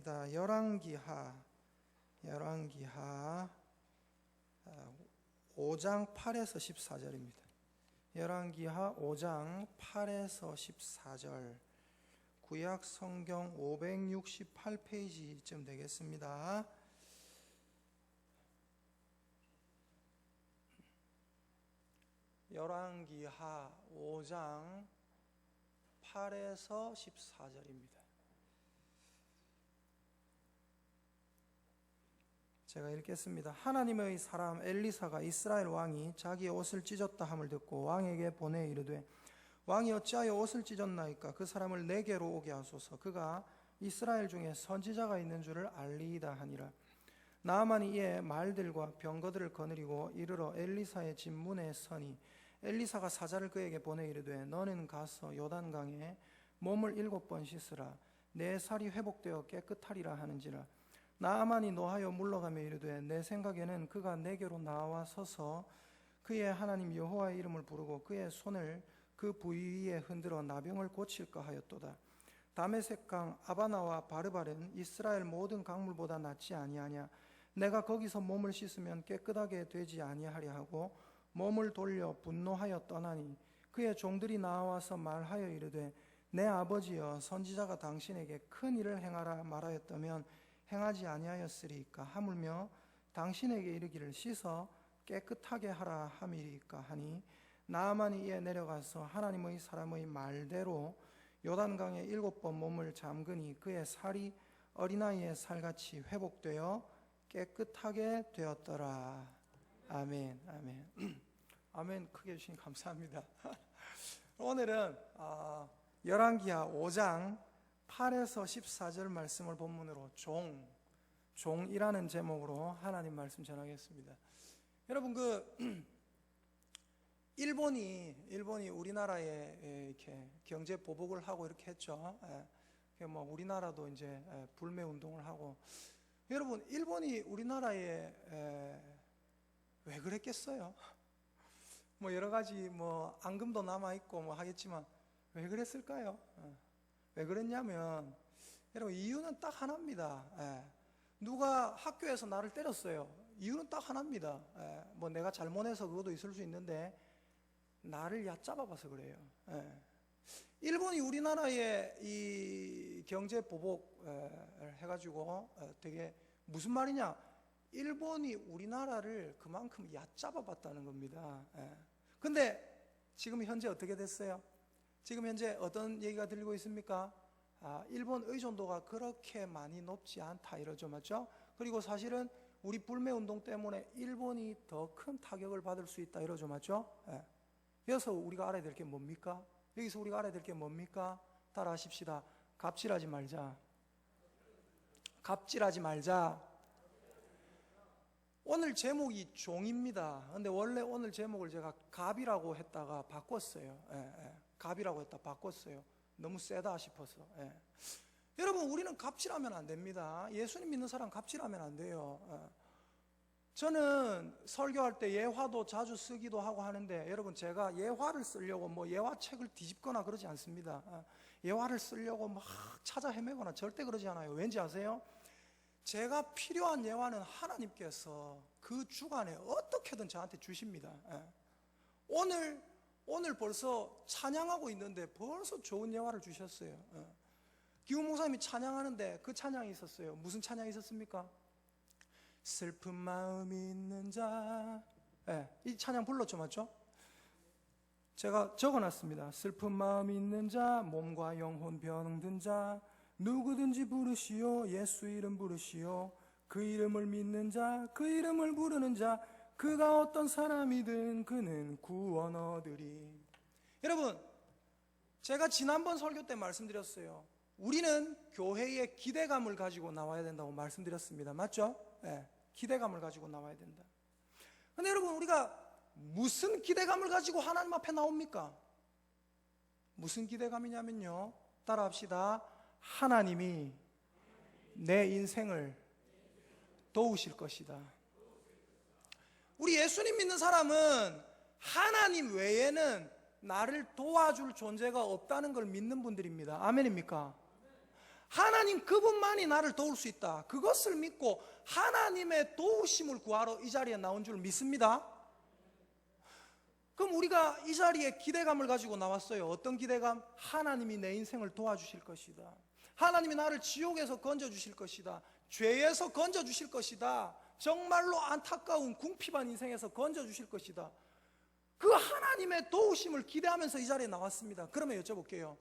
합니다. 열왕기하 5장 8에서 14절입니다. 열왕기하 5장 8에서 14절, 구약 성경 568페이지쯤 되겠습니다. 열왕기하 5장 8에서 14절입니다. 제가 읽겠습니다. 하나님의 사람 엘리사가 이스라엘 왕이 자기의 옷을 찢었다 함을 듣고 왕에게 보내 이르되, 왕이 어찌하여 옷을 찢었나이까? 그 사람을 내게로 오게 하소서. 그가 이스라엘 중에 선지자가 있는 줄을 알리이다 하니라. 나아만이 이에 말들과 병거들을 거느리고 이르러 엘리사의 집 문에 서니, 엘리사가 사자를 그에게 보내 이르되, 너는 가서 요단강에 몸을 7번 씻으라. 내 살이 회복되어 깨끗하리라 하는지라. 나아만이 노하여 물러가며 이르되, 내 생각에는 그가 내게로 나와 서서 그의 하나님 여호와의 이름을 부르고 그의 손을 그 부위 위에 흔들어 나병을 고칠까 하였도다. 다메섹강 아바나와 바르발은 이스라엘 모든 강물보다 낫지 아니하냐? 내가 거기서 몸을 씻으면 깨끗하게 되지 아니하리 하고 몸을 돌려 분노하여 떠나니, 그의 종들이 나와서 말하여 이르되, 내 아버지여, 선지자가 당신에게 큰 일을 행하라 말하였다면 행하지 아니하였으리이까? 하물며 당신에게 이르기를 씻어 깨끗하게 하라 함이리이까 하니, 나아만이 이에 내려가서 하나님의 사람의 말대로 요단강에 7번 몸을 잠그니 그의 살이 어린아이의 살같이 회복되어 깨끗하게 되었더라. 아멘. 아멘. 아멘. 크게 해주시니 감사합니다. 오늘은 열왕기하 5장 8에서 14절 말씀을 본문으로 종이라는 제목으로 하나님 말씀 전하겠습니다. 여러분, 일본이 우리나라에 이렇게 경제 보복을 하고 이렇게 했죠. 우리나라도 이제 불매 운동을 하고. 여러분, 일본이 우리나라에 왜 그랬겠어요? 여러 가지 앙금도 남아 있고 하겠지만 왜 그랬을까요? 왜 그랬냐면, 여러분, 이유는 딱 하나입니다. 누가 학교에서 나를 때렸어요. 이유는 딱 하나입니다. 내가 잘못해서 그것도 있을 수 있는데 나를 얕잡아봐서 그래요. 일본이 우리나라에 이 경제 보복을 해가지고 되게 무슨 말이냐? 일본이 우리나라를 그만큼 얕잡아봤다는 겁니다. 근데 지금 현재 어떻게 됐어요? 지금 현재 어떤 얘기가 들리고 있습니까? 일본 의존도가 그렇게 많이 높지 않다 이러죠, 맞죠? 그리고 사실은 우리 불매운동 때문에 일본이 더 큰 타격을 받을 수 있다 이러죠, 맞죠? 여기서 우리가 알아야 될 게 뭡니까? 여기서 우리가 알아야 될 게 뭡니까? 따라 하십시다. 갑질하지 말자. 갑질하지 말자. 오늘 제목이 종입니다. 근데 원래 오늘 제목을 제가 갑이라고 했다가 바꿨어요. 갑이라고 했다 바꿨어요. 너무 세다 싶어서. 여러분, 우리는 갑질하면 안 됩니다. 예수님 믿는 사람 갑질하면 안 돼요. 저는 설교할 때 예화도 자주 쓰기도 하고 하는데, 여러분, 제가 예화를 쓰려고 예화책을 뒤집거나 그러지 않습니다. 예화를 쓰려고 막 찾아 헤매거나 절대 그러지 않아요. 왠지 아세요? 제가 필요한 예화는 하나님께서 그 주간에 어떻게든 저한테 주십니다. 오늘 벌써 찬양하고 있는데 벌써 좋은 예화를 주셨어요. 기훈 목사님이 찬양하는데 그 찬양이 있었어요. 무슨 찬양이 있었습니까? 슬픈 마음 있는 자. 이 찬양 불렀죠, 맞죠? 제가 적어놨습니다. 슬픈 마음 있는 자, 몸과 영혼 병든 자, 누구든지 부르시오. 예수 이름 부르시오. 그 이름을 믿는 자, 그 이름을 부르는 자, 그가 어떤 사람이든 그는 구원 얻으리. 여러분, 제가 지난번 설교 때 말씀드렸어요. 우리는 교회에 기대감을 가지고 나와야 된다고 말씀드렸습니다. 맞죠? 기대감을 가지고 나와야 된다. 근데 여러분, 우리가 무슨 기대감을 가지고 하나님 앞에 나옵니까? 무슨 기대감이냐면요, 따라합시다. 하나님이 내 인생을 도우실 것이다. 우리 예수님 믿는 사람은 하나님 외에는 나를 도와줄 존재가 없다는 걸 믿는 분들입니다. 아멘입니까? 하나님 그분만이 나를 도울 수 있다. 그것을 믿고 하나님의 도우심을 구하러 이 자리에 나온 줄 믿습니다. 그럼 우리가 이 자리에 기대감을 가지고 나왔어요. 어떤 기대감? 하나님이 내 인생을 도와주실 것이다. 하나님이 나를 지옥에서 건져주실 것이다. 죄에서 건져주실 것이다. 정말로 안타까운 궁핍한 인생에서 건져주실 것이다. 그 하나님의 도우심을 기대하면서 이 자리에 나왔습니다. 그러면 여쭤볼게요.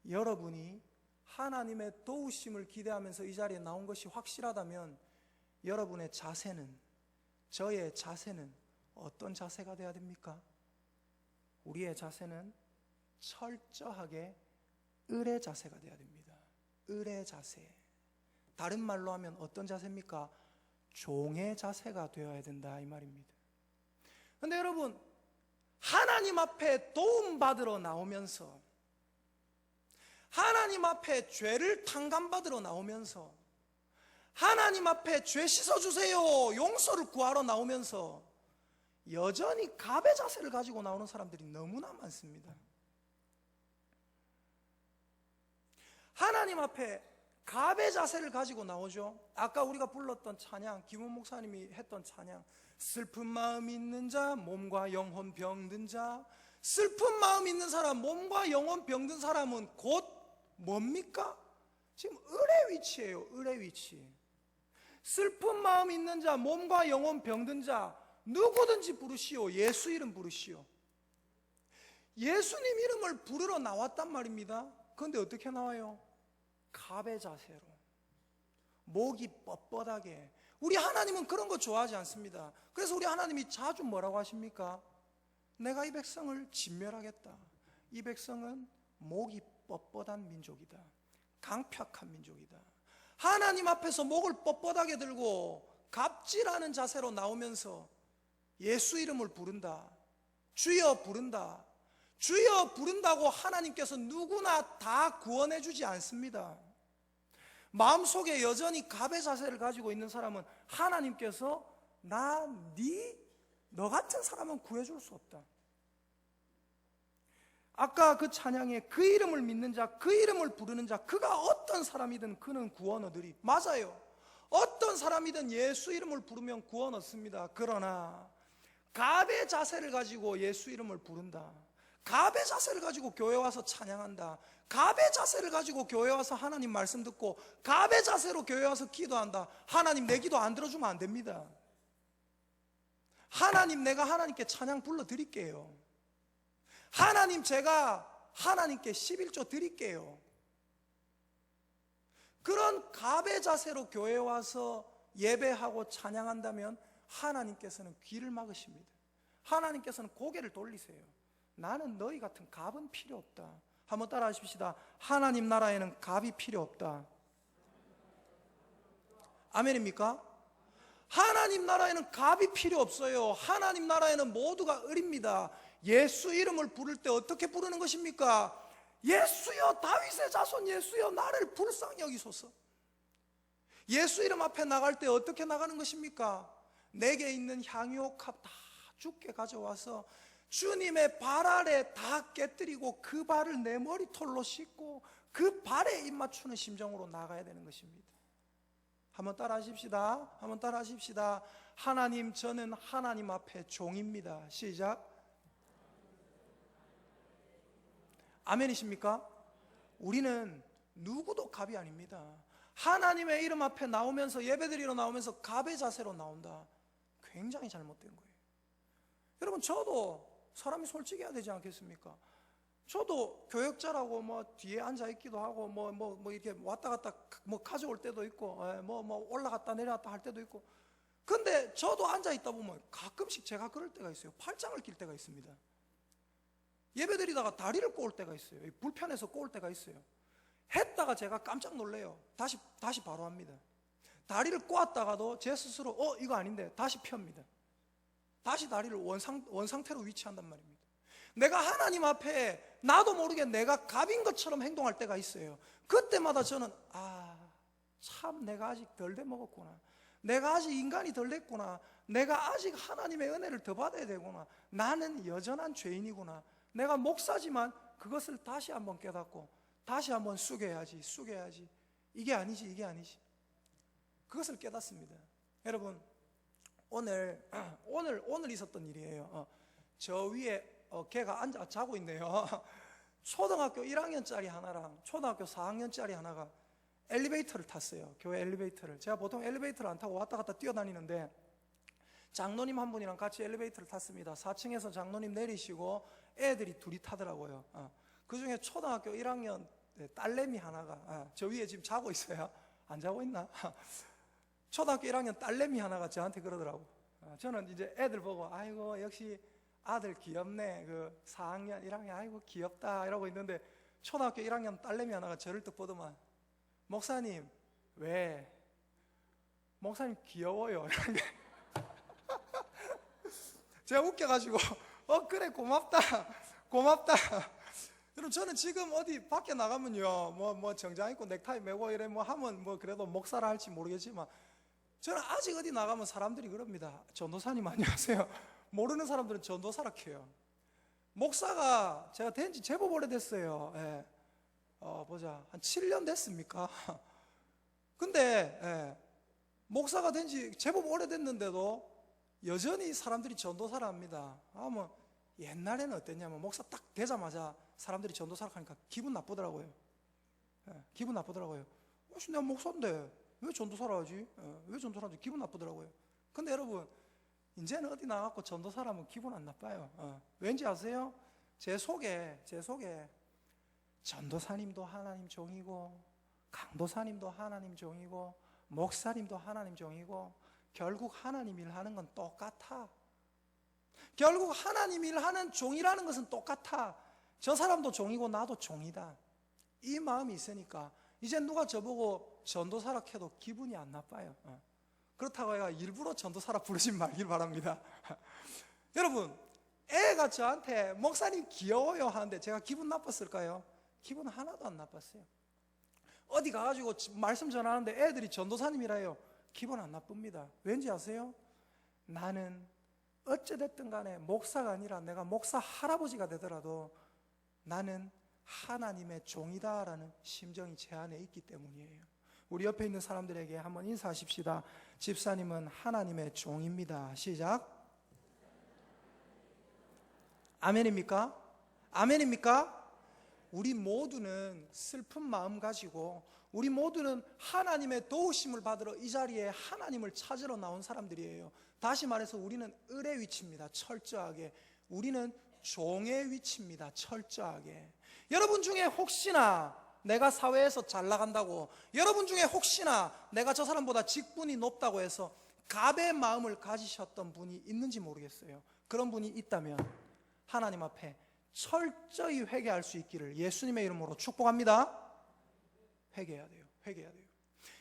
여러분이 하나님의 도우심을 기대하면서 이 자리에 나온 것이 확실하다면 여러분의 자세는, 저의 자세는 어떤 자세가 되어야 됩니까? 우리의 자세는 철저하게 을의 자세가 되어야 됩니다. 을의 자세. 다른 말로 하면 어떤 자세입니까? 종의 자세가 되어야 된다 이 말입니다. 그런데 여러분, 하나님 앞에 도움받으러 나오면서, 하나님 앞에 죄를 탕감받으러 나오면서, 하나님 앞에 죄 씻어주세요 용서를 구하러 나오면서 여전히 갑의 자세를 가지고 나오는 사람들이 너무나 많습니다. 하나님 앞에 갑의 자세를 가지고 나오죠. 아까 우리가 불렀던 찬양, 김원 목사님이 했던 찬양, 슬픈 마음 있는 자, 몸과 영혼 병든 자. 슬픈 마음 있는 사람, 몸과 영혼 병든 사람은 곧 뭡니까? 지금 을의 위치예요. 을의 위치. 슬픈 마음 있는 자, 몸과 영혼 병든 자, 누구든지 부르시오. 예수 이름 부르시오. 예수님 이름을 부르러 나왔단 말입니다. 그런데 어떻게 나와요? 갑의 자세로, 목이 뻣뻣하게. 우리 하나님은 그런 거 좋아하지 않습니다. 그래서 우리 하나님이 자주 뭐라고 하십니까? 내가 이 백성을 진멸하겠다. 이 백성은 목이 뻣뻣한 민족이다. 강팍한 민족이다. 하나님 앞에서 목을 뻣뻣하게 들고 갑질하는 자세로 나오면서 예수 이름을 부른다. 주여 부른다. 주여 부른다고 하나님께서 누구나 다 구원해 주지 않습니다. 마음속에 여전히 갑의 자세를 가지고 있는 사람은 하나님께서 너 같은 사람은 구해줄 수 없다. 아까 그 찬양에 그 이름을 믿는 자, 그 이름을 부르는 자, 그가 어떤 사람이든 그는 구원 얻으리. 맞아요. 어떤 사람이든 예수 이름을 부르면 구원 얻습니다. 그러나 갑의 자세를 가지고 예수 이름을 부른다, 갑의 자세를 가지고 교회 와서 찬양한다, 갑의 자세를 가지고 교회 와서 하나님 말씀 듣고 갑의 자세로 교회 와서 기도한다. 하나님 내 기도 안 들어주면 안 됩니다. 하나님 내가 하나님께 찬양 불러드릴게요. 하나님 제가 하나님께 11조 드릴게요. 그런 갑의 자세로 교회에 와서 예배하고 찬양한다면 하나님께서는 귀를 막으십니다. 하나님께서는 고개를 돌리세요. 나는 너희 같은 갑은 필요 없다. 한번 따라 하십시다. 하나님 나라에는 갑이 필요 없다. 아멘입니까? 하나님 나라에는 갑이 필요 없어요. 하나님 나라에는 모두가 을입니다. 예수 이름을 부를 때 어떻게 부르는 것입니까? 예수여 다윗의 자손 예수여 나를 불쌍히 여기소서. 예수 이름 앞에 나갈 때 어떻게 나가는 것입니까? 내게 있는 향유옥합 다 주께 가져와서 주님의 발 아래 다 깨뜨리고 그 발을 내 머리털로 씻고 그 발에 입 맞추는 심정으로 나가야 되는 것입니다. 한번 따라 하십시다. 한번 따라 하십시다. 하나님 저는 하나님 앞에 종입니다. 시작. 아멘이십니까? 우리는 누구도 갑이 아닙니다. 하나님의 이름 앞에 나오면서 예배드리러 나오면서 갑의 자세로 나온다. 굉장히 잘못된 거예요. 여러분 저도 사람이 솔직해야 되지 않겠습니까? 저도 교역자라고 뭐 뒤에 앉아 있기도 하고 뭐 이렇게 왔다 갔다 뭐 가져올 때도 있고 뭐 올라갔다 내려갔다 할 때도 있고. 근데 저도 앉아 있다 보면 가끔씩 제가 그럴 때가 있어요. 팔짱을 낄 때가 있습니다. 예배드리다가 다리를 꼬을 때가 있어요. 불편해서 꼬을 때가 있어요. 했다가 제가 깜짝 놀래요. 다시 바로 합니다. 다리를 꼬았다가도 제 스스로 이거 아닌데 다시 펴입니다. 다시 다리를 원상태로 위치한단 말입니다. 내가 하나님 앞에 나도 모르게 내가 갑인 것처럼 행동할 때가 있어요. 그때마다 저는 참 내가 아직 덜 돼 먹었구나. 내가 아직 인간이 덜 됐구나. 내가 아직 하나님의 은혜를 더 받아야 되구나. 나는 여전한 죄인이구나. 내가 목사지만 그것을 다시 한번 깨닫고 다시 한번 숙여야지. 이게 아니지, 이게 아니지. 그것을 깨닫습니다. 여러분, 오늘 있었던 일이에요. 저 위에 걔가 앉아 자고 있네요. 초등학교 1학년짜리 하나랑 초등학교 4학년짜리 하나가 엘리베이터를 탔어요. 교회 엘리베이터를. 제가 보통 엘리베이터를 안 타고 왔다 갔다 뛰어다니는데 장로님 한 분이랑 같이 엘리베이터를 탔습니다. 4층에서 장로님 내리시고 애들이 둘이 타더라고요. 그 중에 초등학교 1학년 딸내미 하나가 저 위에 지금 자고 있어요. 안 자고 있나? 초등학교 1학년 딸내미 하나가 저한테 그러더라고. 저는 이제 애들 보고 아이고 역시 아들 귀엽네. 그 4학년 1학년 아이고 귀엽다 이러고 있는데 초등학교 1학년 딸내미 하나가 저를 딱 보더만 목사님 왜? 목사님 귀여워요. 제가 웃겨가지고 그래 고맙다. 여러분 저는 지금 어디 밖에 나가면요 뭐 정장 입고 넥타이 메고 이래 뭐 하면 뭐 그래도 목사라 할지 모르겠지만 저는 아직 어디 나가면 사람들이 그럽니다. 전도사님 안녕하세요. 모르는 사람들은 전도사라 해요. 목사가 제가 된 지 제법 오래됐어요. 예. 보자 한 7년 됐습니까? 근데 목사가 된 지 제법 오래됐는데도 여전히 사람들이 전도사라 합니다. 뭐 옛날에는 어땠냐면 목사 딱 되자마자 사람들이 전도사라 하니까 기분 나쁘더라고요. 기분 나쁘더라고요. 혹시 내가 목사인데 왜 전도사라 하지? 왜 전도사라 하지? 기분 나쁘더라고요. 근데 여러분 이제는 어디 나가고 전도사라면 기분 안 나빠요. 왠지 아세요? 제 속에 전도사님도 하나님 종이고 강도사님도 하나님 종이고 목사님도 하나님 종이고 결국 하나님 일하는 건 똑같아. 결국 하나님 일하는 종이라는 것은 똑같아. 저 사람도 종이고 나도 종이다. 이 마음이 있으니까 이제 누가 저보고 전도사라 해도 기분이 안 나빠요. 그렇다고 해가 일부러 전도사라 부르지 말길 바랍니다. 여러분 애가 저한테 목사님 귀여워요 하는데 제가 기분 나빴을까요? 기분 하나도 안 나빴어요. 어디 가가지고 말씀 전하는데 애들이 전도사님이라요. 기분 안 나쁩니다. 왠지 아세요? 나는 어찌됐든 간에 목사가 아니라 내가 목사 할아버지가 되더라도 나는 하나님의 종이다라는 심정이 제 안에 있기 때문이에요. 우리 옆에 있는 사람들에게 한번 인사하십시다. 집사님은 하나님의 종입니다. 시작. 아멘입니까? 아멘입니까? 우리 모두는 슬픈 마음 가지고 우리 모두는 하나님의 도우심을 받으러 이 자리에 하나님을 찾으러 나온 사람들이에요. 다시 말해서 우리는 을의 위치입니다. 철저하게. 우리는 종의 위치입니다. 철저하게. 여러분 중에 혹시나 내가 사회에서 잘 나간다고, 여러분 중에 혹시나 내가 저 사람보다 직분이 높다고 해서 갑의 마음을 가지셨던 분이 있는지 모르겠어요. 그런 분이 있다면 하나님 앞에 철저히 회개할 수 있기를 예수님의 이름으로 축복합니다. 회개해야 돼요. 회개해야 돼요.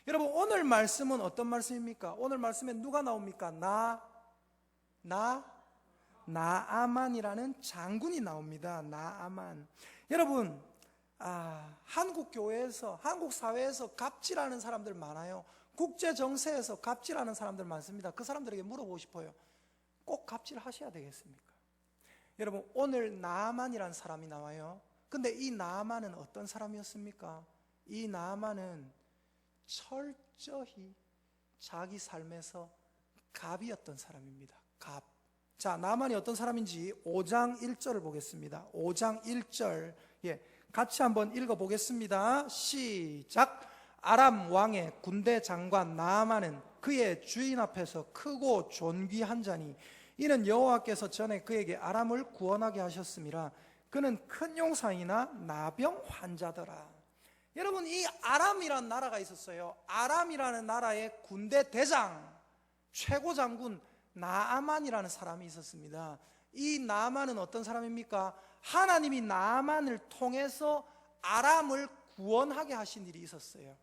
여러분 오늘 말씀은 어떤 말씀입니까? 오늘 말씀에 누가 나옵니까? 나아만이라는 장군이 나옵니다. 나아만. 여러분 한국 교회에서, 한국 사회에서 갑질하는 사람들 많아요. 국제 정세에서 갑질하는 사람들 많습니다. 그 사람들에게 물어보고 싶어요. 꼭 갑질하셔야 되겠습니까? 여러분 오늘 나아만이라는 사람이 나와요. 근데 이 나아만은 어떤 사람이었습니까? 이 나아만은 철저히 자기 삶에서 갑이었던 사람입니다. 갑. 자, 나아만이 어떤 사람인지 5장 1절을 보겠습니다. 5장 1절. 같이 한번 읽어보겠습니다. 시작. 아람 왕의 군대 장관 나아만은 그의 주인 앞에서 크고 존귀한 자니 이는 여호와께서 전에 그에게 아람을 구원하게 하셨음이라. 그는 큰 용사이나 나병 환자더라. 여러분 이 아람이라는 나라가 있었어요. 아람이라는 나라의 군대 대장 최고 장군 나아만이라는 사람이 있었습니다. 이 나아만은 어떤 사람입니까? 하나님이 나아만을 통해서 아람을 구원하게 하신 일이 있었어요.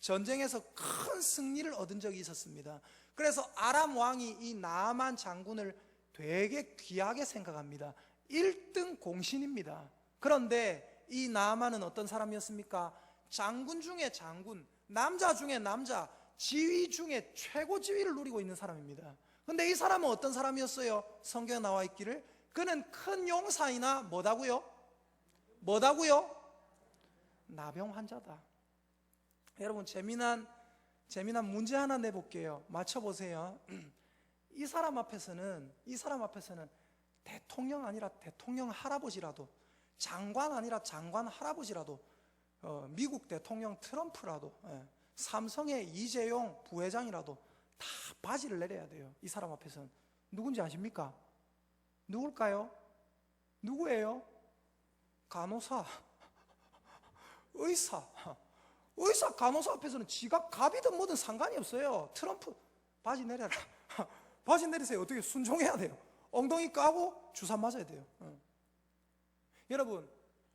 전쟁에서 큰 승리를 얻은 적이 있었습니다. 그래서 아람 왕이 이 나아만 장군을 되게 귀하게 생각합니다. 1등 공신입니다. 그런데 이 나아만은 어떤 사람이었습니까? 장군 중에 장군, 남자 중에 남자, 지위 중에 최고 지위를 누리고 있는 사람입니다. 그런데 이 사람은 어떤 사람이었어요? 성경에 나와 있기를 그는 큰 용사이나 뭐다고요? 나병 환자다. 여러분 재미난 문제 하나 내볼게요. 맞춰보세요. 이 사람 앞에서는 대통령 아니라 대통령 할아버지라도, 장관 아니라 장관 할아버지라도, 미국 대통령 트럼프라도, 삼성의 이재용 부회장이라도 다 바지를 내려야 돼요. 이 사람 앞에서는. 누군지 아십니까? 누굴까요? 누구예요? 간호사, 의사, 간호사 앞에서는 지가 갑이든 뭐든 상관이 없어요. 트럼프 바지 내려라. 바지 내리세요. 어떻게 순종해야 돼요. 엉덩이 까고 주사 맞아야 돼요. 여러분,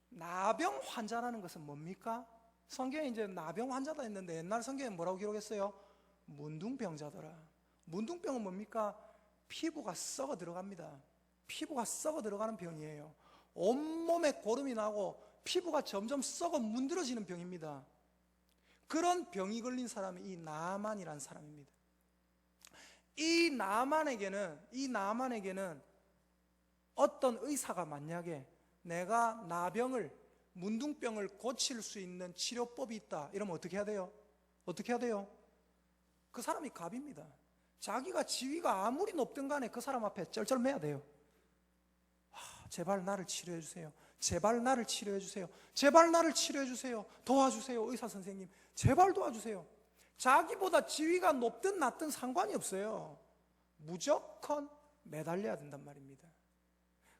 나병 환자라는 것은 뭡니까? 성경에 이제 나병 환자다 했는데 옛날 성경에 뭐라고 기록했어요? 문둥병자더라. 문둥병은 뭡니까? 피부가 썩어 들어갑니다. 피부가 썩어 들어가는 병이에요. 온몸에 고름이 나고 피부가 점점 썩어 문드러지는 병입니다. 그런 병이 걸린 사람이 이 나만이라는 사람입니다. 이 나만에게는 어떤 의사가 만약에 내가 나병을, 문둥병을 고칠 수 있는 치료법이 있다 이러면 어떻게 해야 돼요? 그 사람이 갑입니다. 자기가 지위가 아무리 높든 간에 그 사람 앞에 쩔쩔매야 돼요. 제발 나를 치료해 주세요. 제발 나를 치료해 주세요. 제발 나를 치료해 주세요. 도와주세요. 의사 선생님, 제발 도와주세요. 자기보다 지위가 높든 낮든 상관이 없어요. 무조건 매달려야 된단 말입니다.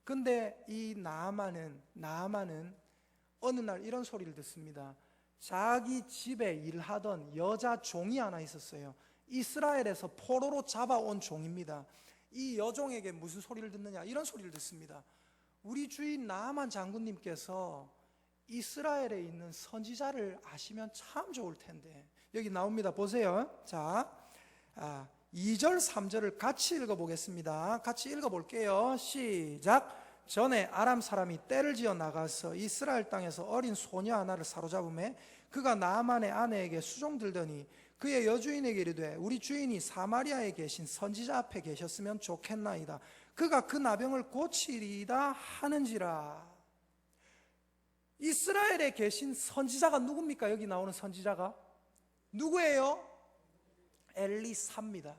근데 이 나아만은 어느 날 이런 소리를 듣습니다. 자기 집에 일하던 여자 종이 하나 있었어요. 이스라엘에서 포로로 잡아온 종입니다. 이 여종에게 무슨 소리를 듣느냐? 이런 소리를 듣습니다. 우리 주인 나아만 장군님께서 이스라엘에 있는 선지자를 아시면 참 좋을 텐데. 여기 나옵니다. 보세요. 자, 2절 3절을 같이 읽어보겠습니다. 같이 읽어볼게요. 시작. 전에 아람 사람이 떼를 지어 나가서 이스라엘 땅에서 어린 소녀 하나를 사로잡음에 그가 나아만의 아내에게 수종들더니 그의 여주인에게 이르되 우리 주인이 사마리아에 계신 선지자 앞에 계셨으면 좋겠나이다. 그가 그 나병을 고치리이다 하는지라. 이스라엘에 계신 선지자가 누굽니까? 여기 나오는 선지자가 누구예요? 엘리사입니다.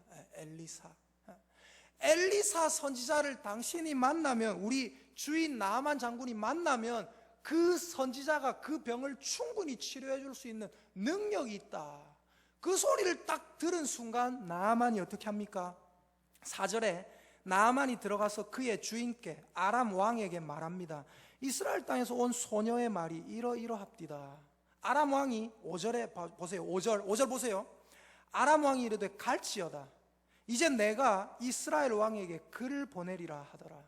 엘리사 선지자를 당신이 만나면, 우리 주인 나아만 장군이 만나면 그 선지자가 그 병을 충분히 치료해 줄 수 있는 능력이 있다. 그 소리를 딱 들은 순간 나아만이 어떻게 합니까? 4절에 나아만이 들어가서 그의 주인께 아람 왕에게 말합니다. 이스라엘 땅에서 온 소녀의 말이 이러이러합디다. 아람 왕이 5절에 보세요. 5절 보세요. 아람 왕이 이르되 갈지어다. 이제 내가 이스라엘 왕에게 글을 보내리라 하더라.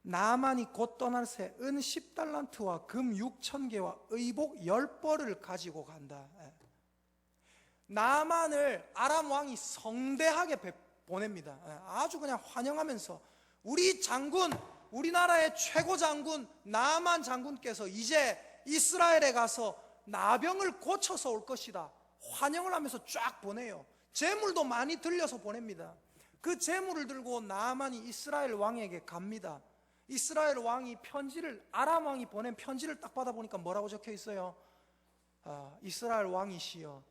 나아만이 곧 떠날 새 은 10달란트와 금 6,000개와 의복 10벌을 가지고 간다. 나아만을 아람 왕이 성대하게 보냅니다. 아주 그냥 환영하면서 우리 장군, 우리나라의 최고 장군 나아만 장군께서 이제 이스라엘에 가서 나병을 고쳐서 올 것이다. 환영을 하면서 쫙 보내요. 재물도 많이 들려서 보냅니다. 그 재물을 들고 나아만이 이스라엘 왕에게 갑니다. 이스라엘 왕이 아람 왕이 보낸 편지를 딱 받아보니까 뭐라고 적혀 있어요? 이스라엘 왕이시여,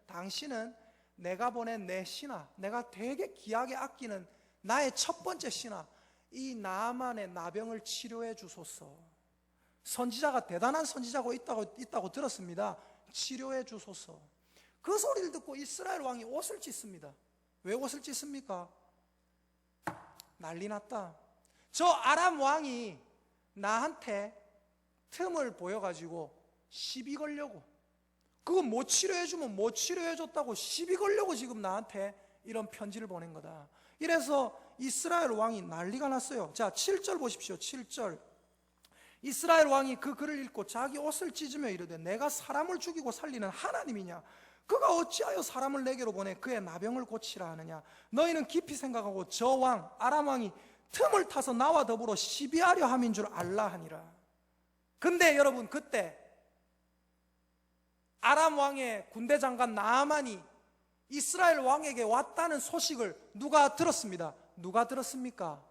당신은 내가 보낸 내 신하, 내가 되게 귀하게 아끼는 나의 첫 번째 신하, 이 나아만의 나병을 치료해 주소서. 선지자가 대단한 선지자가 있다고 들었습니다. 치료해 주소서. 그 소리를 듣고 이스라엘 왕이 옷을 찢습니다. 왜 옷을 찢습니까? 난리 났다. 저 아람 왕이 나한테 틈을 보여가지고 시비 걸려고, 그거 못 치료해주면 못 치료해줬다고 시비 걸려고 지금 나한테 이런 편지를 보낸 거다. 이래서 이스라엘 왕이 난리가 났어요. 자, 7절 보십시오. 7절. 이스라엘 왕이 그 글을 읽고 자기 옷을 찢으며 이르되 내가 사람을 죽이고 살리는 하나님이냐? 그가 어찌하여 사람을 내게로 보내 그의 나병을 고치라 하느냐? 너희는 깊이 생각하고 저 왕 아람 왕이 틈을 타서 나와 더불어 시비하려 함인 줄 알라 하니라. 근데 여러분, 그때 아람 왕의 군대 장관 나아만이 이스라엘 왕에게 왔다는 소식을 누가 들었습니다. 누가 들었습니까?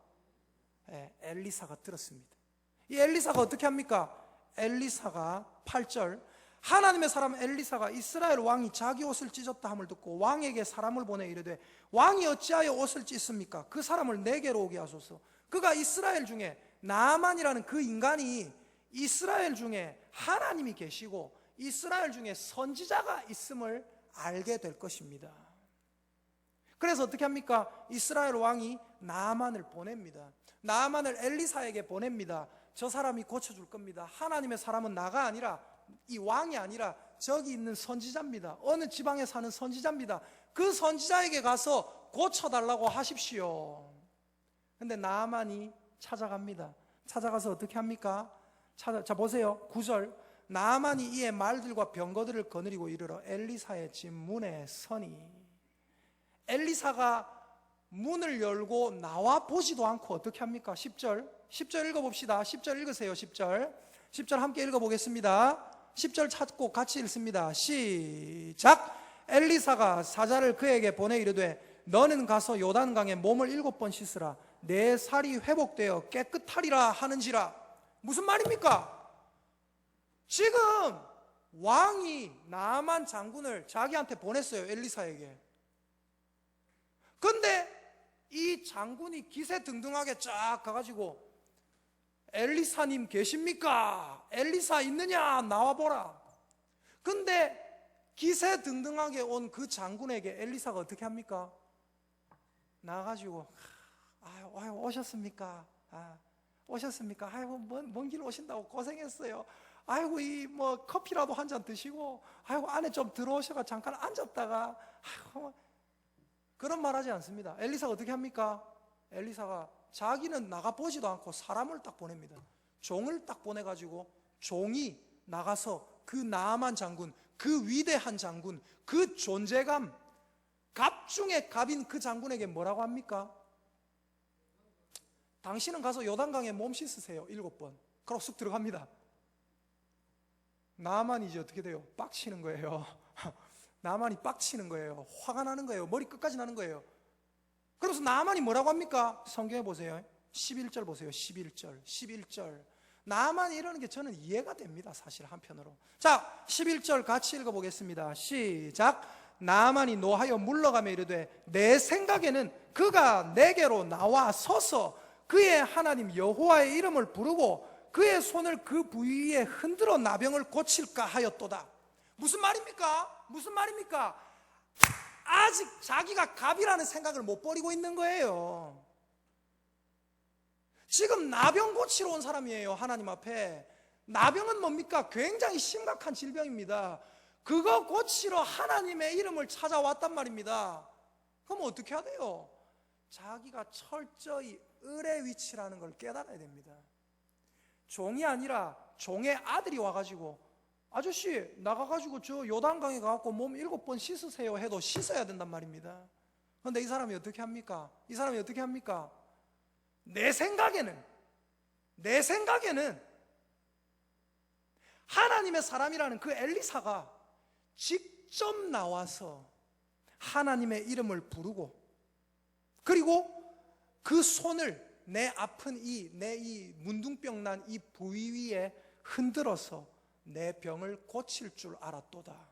엘리사가 들었습니다. 이 엘리사가 어떻게 합니까? 엘리사가 8절 하나님의 사람 엘리사가 이스라엘 왕이 자기 옷을 찢었다 함을 듣고 왕에게 사람을 보내 이르되 왕이 어찌하여 옷을 찢습니까? 그 사람을 내게로 오게 하소서. 그가 이스라엘 중에 나아만이라는 그 인간이 이스라엘 중에 하나님이 계시고 이스라엘 중에 선지자가 있음을 알게 될 것입니다. 그래서 어떻게 합니까? 이스라엘 왕이 나아만을 보냅니다. 나아만을 엘리사에게 보냅니다. 저 사람이 고쳐줄 겁니다. 하나님의 사람은 나가 아니라 이 왕이 아니라 저기 있는 선지자입니다. 어느 지방에 사는 선지자입니다. 그 선지자에게 가서 고쳐달라고 하십시오. 근데 나아만이 찾아갑니다. 찾아가서 어떻게 합니까? 자 보세요. 9절. 나아만이 이에 말들과 병거들을 거느리고 이르러 엘리사의 집 문에 서니, 엘리사가 문을 열고 나와 보지도 않고 어떻게 합니까? 10절 읽어봅시다. 10절 읽으세요. 10절 함께 읽어보겠습니다. 10절 찾고 같이 읽습니다. 시작. 엘리사가 사자를 그에게 보내 이르되 너는 가서 요단강에 몸을 7번 씻으라. 내 살이 회복되어 깨끗하리라 하는지라. 무슨 말입니까? 지금 왕이 나아만 장군을 자기한테 보냈어요. 엘리사에게. 근데 이 장군이 기세등등하게 쫙 가가지고 엘리사님 계십니까? 엘리사 있느냐? 나와보라. 근데 기세등등하게 온 그 장군에게 엘리사가 어떻게 합니까? 나가가지고 아유 오셨습니까? 오셨습니까? 아이고 먼 길 오신다고 고생했어요. 아이고 이 뭐 커피라도 한 잔 드시고 아이고 안에 좀 들어오셔가 잠깐 앉았다가 아이고 그런 말 하지 않습니다. 엘리사가 어떻게 합니까? 엘리사가 자기는 나가보지도 않고 사람을 딱 보냅니다. 종을 딱 보내가지고 종이 나가서 그 나아만 장군, 그 위대한 장군, 그 존재감, 갑 중에 갑인 그 장군에게 뭐라고 합니까? 당신은 가서 요단강에 몸 씻으세요. 7번. 그러고 쑥 들어갑니다. 나아만이 이제 어떻게 돼요? 빡치는 거예요. 나아만이 빡치는 거예요. 화가 나는 거예요. 머리 끝까지 나는 거예요. 그래서 나아만이 뭐라고 합니까? 성경에 보세요. 11절 보세요. 11절. 나아만이 이러는 게 저는 이해가 됩니다. 사실 한편으로. 자, 11절 같이 읽어보겠습니다. 시작. 나아만이 노하여 물러가며 이르되 내 생각에는 그가 내게로 나와 서서 그의 하나님 여호와의 이름을 부르고 그의 손을 그 부위 위에 흔들어 나병을 고칠까 하였도다. 무슨 말입니까? 무슨 말입니까? 아직 자기가 갑이라는 생각을 못 버리고 있는 거예요. 지금 나병 고치러 온 사람이에요. 하나님 앞에. 나병은 뭡니까? 굉장히 심각한 질병입니다. 그거 고치러 하나님의 이름을 찾아왔단 말입니다. 그럼 어떻게 해야 돼요? 자기가 철저히 을의 위치라는 걸 깨달아야 됩니다. 종이 아니라 종의 아들이 와가지고 아저씨 나가가지고 저 요단강에 가갖고 몸 7번 씻으세요 해도 씻어야 된단 말입니다. 그런데 이 사람이 어떻게 합니까? 내 생각에는 하나님의 사람이라는 그 엘리사가 직접 나와서 하나님의 이름을 부르고 그리고 그 손을 내 아픈 내 이 문둥병 난 이 부위 위에 흔들어서 내 병을 고칠 줄 알았도다.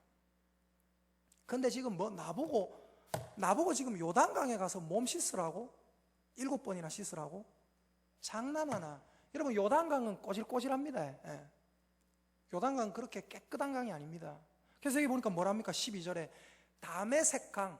근데 지금 뭐 나보고 지금 요단강에 가서 몸 씻으라고? 7번이나 씻으라고? 장난하나? 여러분 요단강은 꼬질꼬질합니다. 예. 요단강은 그렇게 깨끗한 강이 아닙니다. 그래서 여기 보니까 뭐랍니까? 12절에 다메섹강.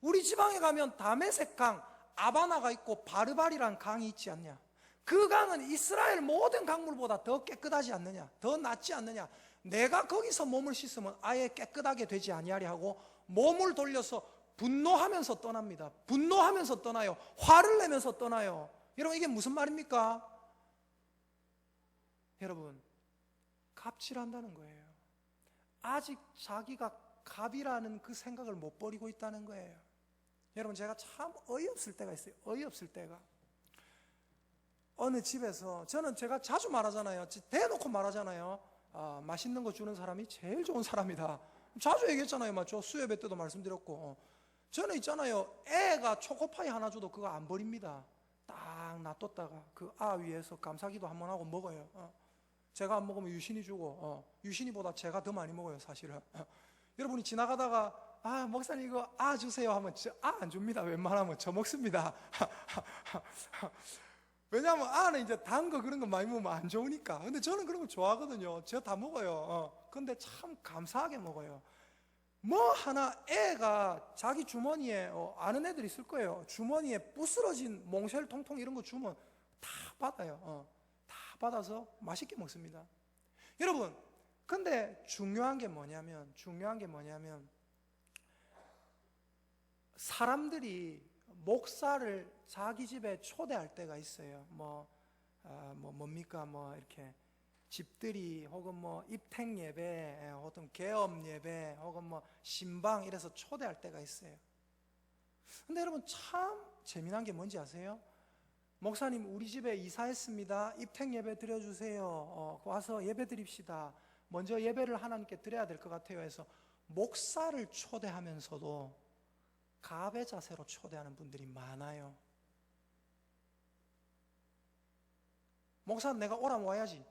우리 지방에 가면 다메섹강 아바나가 있고 바르바리란 강이 있지 않냐? 그 강은 이스라엘 모든 강물보다 더 깨끗하지 않느냐? 더 낫지 않느냐? 내가 거기서 몸을 씻으면 아예 깨끗하게 되지 아니하리 하고 몸을 돌려서 분노하면서 떠납니다. 분노하면서 떠나요. 화를 내면서 떠나요. 여러분 이게 무슨 말입니까? 여러분 갑질한다는 거예요. 아직 자기가 갑이라는 그 생각을 못 버리고 있다는 거예요. 여러분 제가 참 어이없을 때가 있어요. 어이없을 때가. 어느 집에서 제가 자주 말하잖아요. 대놓고 말하잖아요. 맛있는 거 주는 사람이 제일 좋은 사람이다. 자주 얘기했잖아요. 맞죠? 수요예배 때도 말씀드렸고. 저는 있잖아요. 애가 초코파이 하나 줘도 그거 안 버립니다. 딱 놔뒀다가 그 위에서 감사기도 한번 하고 먹어요. 제가 안 먹으면 유신이 주고 유신이보다 제가 더 많이 먹어요 사실은. 여러분이 지나가다가 목사님 이거 주세요 하면 안 줍니다. 웬만하면 저 먹습니다. 왜냐하면 는 이제 단 거 그런 거 많이 먹으면 안 좋으니까. 근데 저는 그런 거 좋아하거든요. 제가 다 먹어요. 근데 참 감사하게 먹어요. 뭐 하나 애가 자기 주머니에 아는 애들 있을 거예요. 주머니에 부스러진 몽쉘 통통 이런 거 주면 다 받아요. 다 받아서 맛있게 먹습니다. 여러분, 근데 중요한 게 뭐냐면 사람들이 목사를 자기 집에 초대할 때가 있어요. 뭡니까? 이렇게 집들이 혹은 입택 예배, 혹은 개업 예배, 혹은 신방 이래서 초대할 때가 있어요. 근데 여러분 참 재미난 게 뭔지 아세요? 목사님 우리 집에 이사했습니다. 입택 예배 드려주세요. 와서 예배 드립시다. 먼저 예배를 하나님께 드려야 될 것 같아요 해서 목사를 초대하면서도 갑의 자세로 초대하는 분들이 많아요. 목사 내가 오라면 와야지.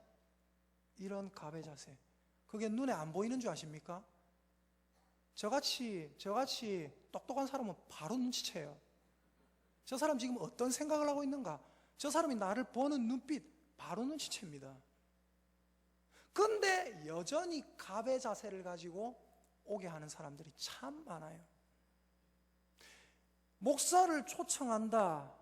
이런 갑의 자세. 그게 눈에 안 보이는 줄 아십니까? 저같이 똑똑한 사람은 바로 눈치채요. 저 사람 지금 어떤 생각을 하고 있는가? 저 사람이 나를 보는 눈빛 바로 눈치챕니다. 근데 여전히 갑의 자세를 가지고 오게 하는 사람들이 참 많아요. 목사를 초청한다.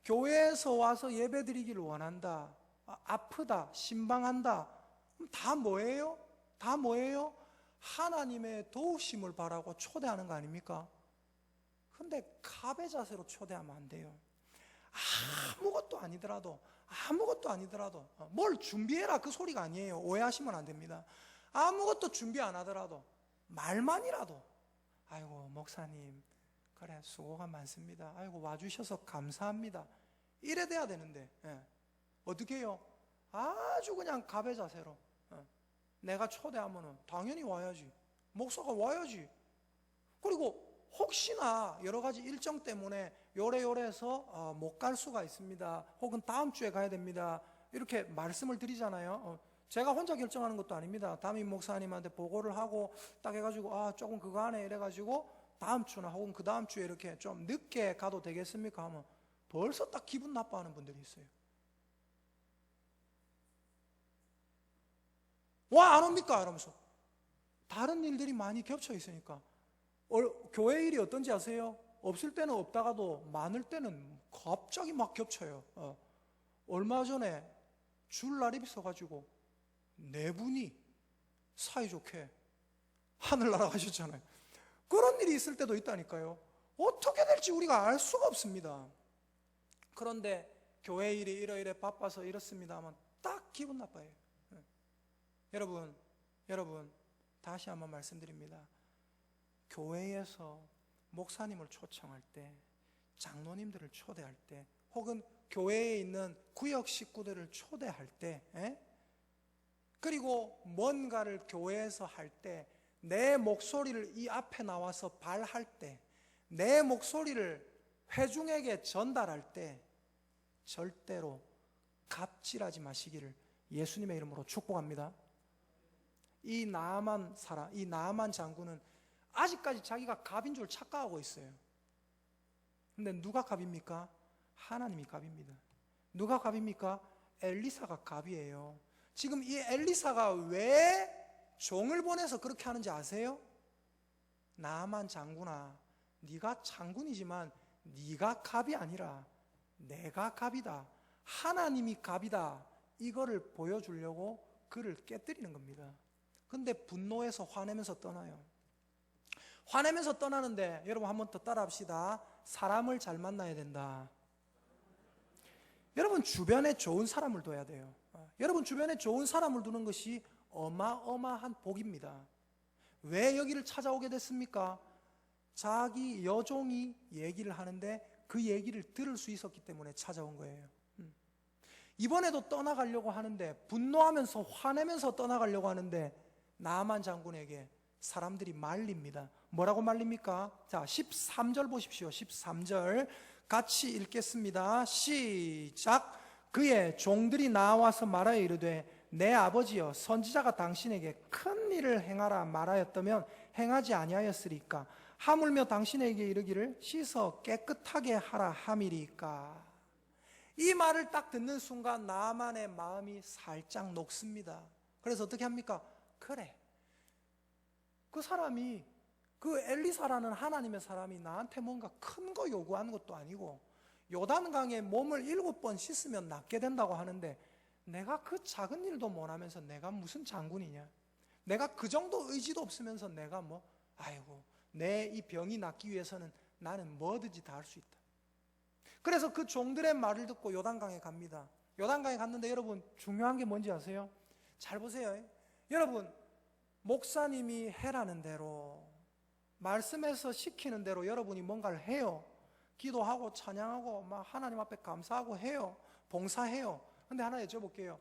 교회에서 와서 예배드리기를 원한다. 아프다. 신방한다. 다 뭐예요? 하나님의 도우심을 바라고 초대하는 거 아닙니까? 근데 갑의 자세로 초대하면 안 돼요. 아무것도 아니더라도 뭘 준비해라 그 소리가 아니에요. 오해하시면 안 됩니다. 아무것도 준비 안 하더라도 말만이라도 아이고 목사님 그래 수고가 많습니다. 아이고 와주셔서 감사합니다. 이래 돼야 되는데 어떻게 해요? 아주 그냥 갑의 자세로 내가 초대하면은 당연히 와야지. 목사가 와야지. 그리고 혹시나 여러 가지 일정 때문에 요래요래해서 못 갈 수가 있습니다. 혹은 다음 주에 가야 됩니다. 이렇게 말씀을 드리잖아요. 제가 혼자 결정하는 것도 아닙니다. 담임 목사님한테 보고를 하고 딱 해가지고 조금 그거 안에 이래가지고 다음 주나 혹은 그 다음 주에 이렇게 좀 늦게 가도 되겠습니까? 하면 벌써 딱 기분 나빠하는 분들이 있어요. 와, 안 옵니까? 이러면서 다른 일들이 많이 겹쳐 있으니까. 교회 일이 어떤지 아세요? 없을 때는 없다가도 많을 때는 갑자기 막 겹쳐요. 얼마 전에 줄날이 있어가지고 네 분이 사이좋게 하늘나라 가셨잖아요. 그런 일이 있을 때도 있다니까요. 어떻게 될지 우리가 알 수가 없습니다. 그런데 교회 일이 이러이래 바빠서 이렇습니다 하면 딱 기분 나빠요. 여러분 다시 한번 말씀드립니다. 교회에서 목사님을 초청할 때, 장로님들을 초대할 때, 혹은 교회에 있는 구역 식구들을 초대할 때, 그리고 뭔가를 교회에서 할 때, 내 목소리를 이 앞에 나와서 발할 때, 내 목소리를 회중에게 전달할 때 절대로 갑질하지 마시기를 예수님의 이름으로 축복합니다. 이 나아만 장군은 아직까지 자기가 갑인 줄 착각하고 있어요. 근데 누가 갑입니까? 하나님이 갑입니다. 누가 갑입니까? 엘리사가 갑이에요. 지금 이 엘리사가 왜 종을 보내서 그렇게 하는지 아세요? 나아만 장군아, 네가 장군이지만 네가 갑이 아니라 내가 갑이다. 하나님이 갑이다. 이거를 보여주려고 그를 깨뜨리는 겁니다. 근데 분노해서 화내면서 떠나요. 화내면서 떠나는데 여러분 한 번 더 따라합시다. 사람을 잘 만나야 된다. 여러분 주변에 좋은 사람을 둬야 돼요. 여러분 주변에 좋은 사람을 두는 것이 어마어마한 복입니다. 왜 여기를 찾아오게 됐습니까? 자기 여종이 얘기를 하는데 그 얘기를 들을 수 있었기 때문에 찾아온 거예요. 이번에도 떠나가려고 하는데 분노하면서 화내면서 떠나가려고 하는데 나아만 장군에게 사람들이 말립니다. 뭐라고 말립니까? 자, 13절 보십시오. 13절 같이 읽겠습니다. 시작. 그의 종들이 나와서 말하여 이르되 내 아버지여 선지자가 당신에게 큰 일을 행하라 말하였다면 행하지 아니하였으리까 하물며 당신에게 이르기를 씻어 깨끗하게 하라 함이리까. 이 말을 딱 듣는 순간 나만의 마음이 살짝 녹습니다. 그래서 어떻게 합니까? 그래, 그 사람이, 그 엘리사라는 하나님의 사람이 나한테 뭔가 큰 거 요구하는 것도 아니고 요단강에 몸을 7번 씻으면 낫게 된다고 하는데 내가 그 작은 일도 못하면서 내가 무슨 장군이냐? 내가 그 정도 의지도 없으면서 내가 뭐 아이고 내 이 병이 낫기 위해서는 나는 뭐든지 다 할 수 있다. 그래서 그 종들의 말을 듣고 요단강에 갑니다. 요단강에 갔는데 여러분 중요한 게 뭔지 아세요? 잘 보세요. 여러분 목사님이 해라는 대로 말씀에서 시키는 대로 여러분이 뭔가를 해요. 기도하고 찬양하고 막 하나님 앞에 감사하고 해요. 봉사해요. 근데 하나 여쭤볼게요.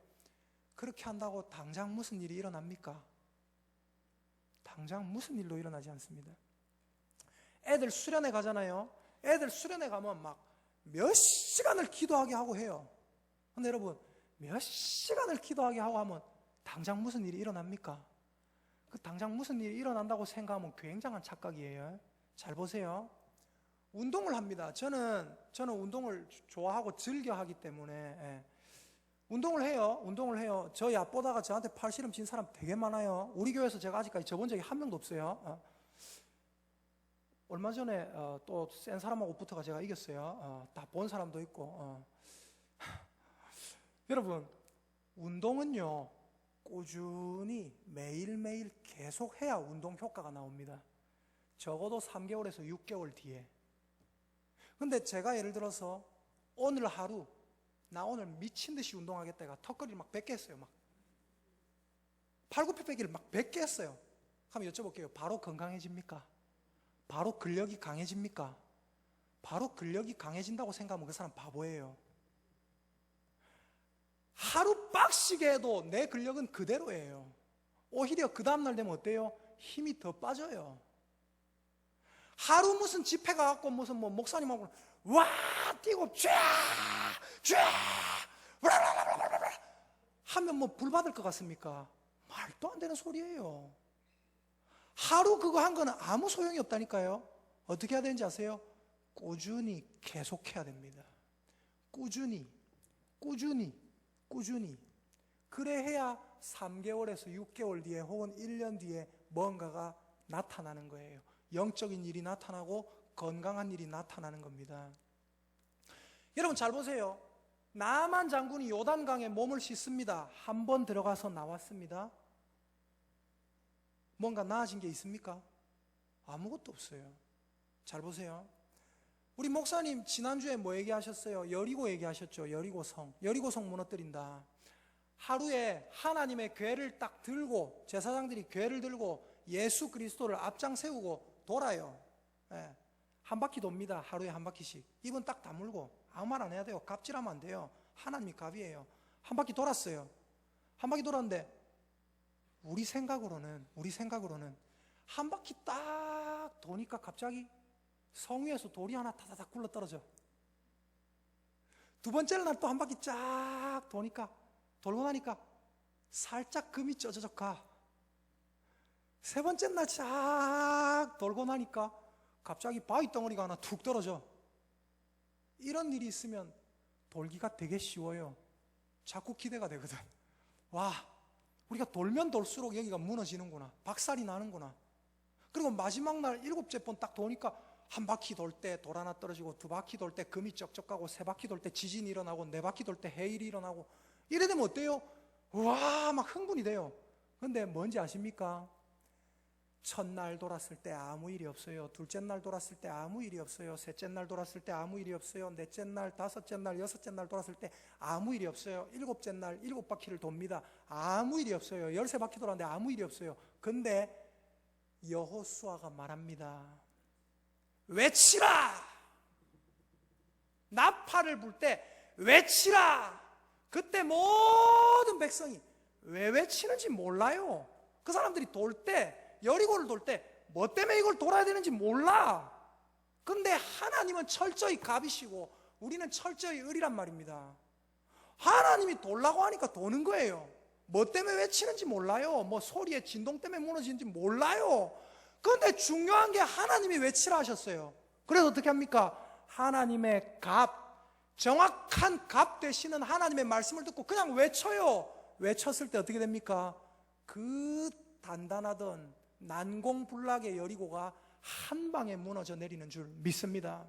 그렇게 한다고 당장 무슨 일이 일어납니까? 당장 무슨 일도 일어나지 않습니다. 애들 수련회 가잖아요. 애들 수련회 가면 막 몇 시간을 기도하게 하고 해요. 근데 여러분 몇 시간을 기도하게 하고 하면 당장 무슨 일이 일어납니까? 그 당장 무슨 일이 일어난다고 생각하면 굉장한 착각이에요. 잘 보세요. 운동을 합니다. 저는 운동을 좋아하고 즐겨 하기 때문에 운동을 해요. 저희 앞보다가 저한테 팔씨름 진 사람 되게 많아요. 우리 교회에서 제가 아직까지 져본 적이 한 명도 없어요. 얼마 전에 또 센 사람하고 붙어가 제가 이겼어요. 다 본 사람도 있고. 여러분 운동은요 꾸준히 매일매일 계속 해야 운동 효과가 나옵니다. 적어도 3개월에서 6개월 뒤에. 근데 제가 예를 들어서 오늘 하루 나 오늘 미친 듯이 운동하겠다 해가 턱걸이를 막 100개 했어요. 막 팔굽혀펴기를 막 100개 했어요. 한번 여쭤볼게요. 바로 건강해집니까? 바로 근력이 강해집니까? 바로 근력이 강해진다고 생각하면 그 사람 바보예요. 하루 빡시게 해도 내 근력은 그대로예요. 오히려 그 다음날 되면 어때요? 힘이 더 빠져요. 하루 무슨 집회 가갖고 무슨 뭐 목사님하고 와 뛰고 쫙 하면 뭐 불 받을 것 같습니까? 말도 안 되는 소리예요. 하루 그거 한 거는 아무 소용이 없다니까요. 어떻게 해야 되는지 아세요? 꾸준히 계속해야 됩니다. 꾸준히 그래야 3개월에서 6개월 뒤에 혹은 1년 뒤에 뭔가가 나타나는 거예요. 영적인 일이 나타나고 건강한 일이 나타나는 겁니다. 여러분 잘 보세요. 나만 장군이 요단강에 몸을 씻습니다. 한 번 들어가서 나왔습니다. 뭔가 나아진 게 있습니까? 아무것도 없어요. 잘 보세요. 우리 목사님 지난주에 뭐 얘기하셨어요? 여리고 얘기하셨죠. 여리고성 무너뜨린다. 하루에 하나님의 궤를 딱 들고 제사장들이 궤를 들고 예수 그리스도를 앞장 세우고 돌아요. 한 바퀴 돕니다. 하루에 한 바퀴씩. 입은 딱 다물고 아무 말 안 해야 돼요. 갑질하면 안 돼요. 하나님이 갑이에요. 한 바퀴 돌았어요. 한 바퀴 돌았는데 우리 생각으로는 한 바퀴 딱 도니까 갑자기 성 위에서 돌이 하나 타다닥 굴러 떨어져. 두 번째 날 또 한 바퀴 쫙 도니까 돌고 나니까 살짝 금이 쪄져져 가. 세 번째 날 쫙 돌고 나니까 갑자기 바위 덩어리가 하나 툭 떨어져. 이런 일이 있으면 돌기가 되게 쉬워요. 자꾸 기대가 되거든. 와, 우리가 돌면 돌수록 여기가 무너지는구나. 박살이 나는구나. 그리고 마지막 날 7째 번 딱 도니까 한 바퀴 돌 때 돌 하나 떨어지고, 두 바퀴 돌 때 금이 쩍쩍 가고, 세 바퀴 돌 때 지진이 일어나고, 네 바퀴 돌 때 해일이 일어나고, 이래 되면 어때요? 와, 막 흥분이 돼요. 근데 뭔지 아십니까? 첫날 돌았을 때 아무 일이 없어요. 둘째 날 돌았을 때 아무 일이 없어요. 셋째 날 돌았을 때 아무 일이 없어요. 넷째 날, 다섯째 날, 여섯째 날 돌았을 때 아무 일이 없어요. 일곱째 날 7바퀴를 돕니다. 아무 일이 없어요. 13바퀴 돌았는데 아무 일이 없어요. 근데 여호수아가 말합니다. 외치라! 나팔을 불 때 외치라! 그때 모든 백성이 왜 외치는지 몰라요. 그 사람들이 돌 때, 여리고를 돌 때 뭐 때문에 이걸 돌아야 되는지 몰라. 근데 하나님은 철저히 갑이시고 우리는 철저히 을이란 말입니다. 하나님이 돌라고 하니까 도는 거예요. 뭐 때문에 외치는지 몰라요. 뭐 소리의 진동 때문에 무너지는지 몰라요. 그런데 중요한 게 하나님이 외치라 하셨어요. 그래서 어떻게 합니까? 하나님의 정확한 값 되시는 하나님의 말씀을 듣고 그냥 외쳐요. 외쳤을 때 어떻게 됩니까? 그 단단하던 난공불락의 여리고가 한 방에 무너져 내리는 줄 믿습니다.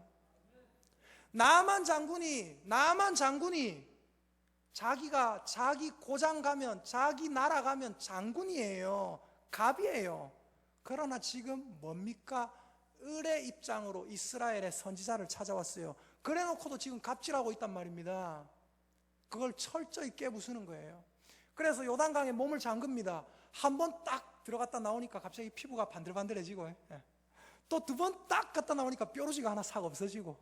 나만 장군이 자기가 자기 고장 가면, 자기 나라 가면 장군이에요. 갑이에요. 그러나 지금 뭡니까? 을의 입장으로 이스라엘의 선지자를 찾아왔어요. 그래 놓고도 지금 갑질하고 있단 말입니다. 그걸 철저히 깨부수는 거예요. 그래서 요단강에 몸을 잠급니다. 한 번 딱 들어갔다 나오니까 갑자기 피부가 반들반들해지고, 또 두 번 딱 갔다 나오니까 뾰루지가 하나 싹 없어지고,